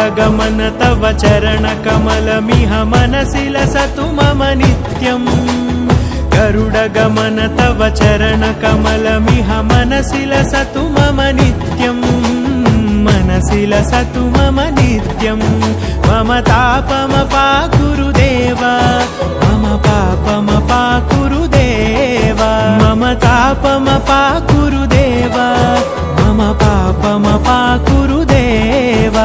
गरुडगमन तव चरणकमलमिह मनसि लसतु मम नित्यम् गरुडगमन तव चरणकमलमिह मनसि लसतु मम नित्यम् मनसि लसतु मम नित्यम् मम तापमपाकुरु देव मम पापमपाकुरु देव मम तापमपाकुरु देव मम पापमपाकुरु देव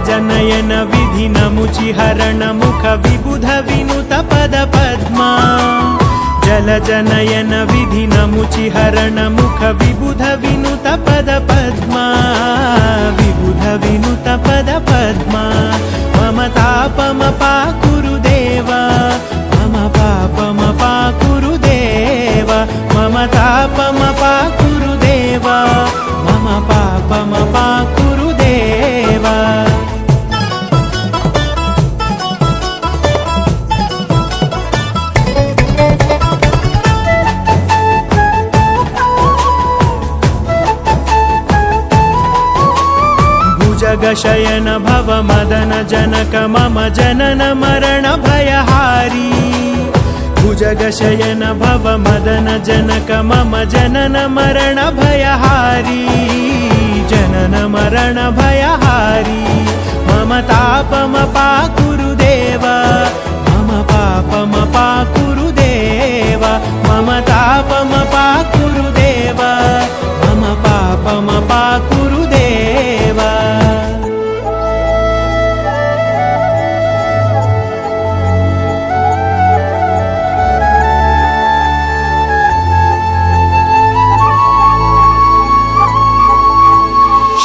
जनयन विधि नमुचिहरण मुख विबुध विनुत पद पद्मा जल जनयन विधि नमुचिहरण मुख विबुध विनुत पद पद्मा विबुध विनुत पद पद्मा मम तापमपाकुरु देव मम पापमपाकुरु देव मम तापमपाकुरु देव मम पापमपाकुरु देव जगशयन भव मदन जनक मम जनन मरण भयहारी भुजगशयन भव मदन जनक मम जनन मरण भयहारी जनन मरण भयहारी मम तापमपाकुरु देव मम पापमपाकुरु देव मम तापमपाकुरु देव मम पापमपाकुरु देव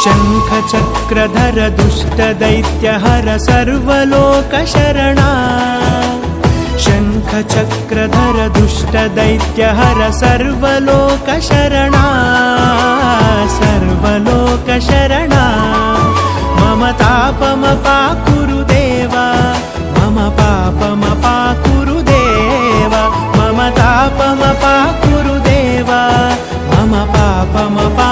शङ्खचक्रधर दुष्टदैत्यहर सर्वलोकशरणा शङ्खचक्रधर दुष्टदैत्यहर सर्वलोकशरणा सर्वलोकशरणा मम तापमपाकुरु देव मम पापमपाकुरु देव मम तापमपाकुरु देव मम पापमपा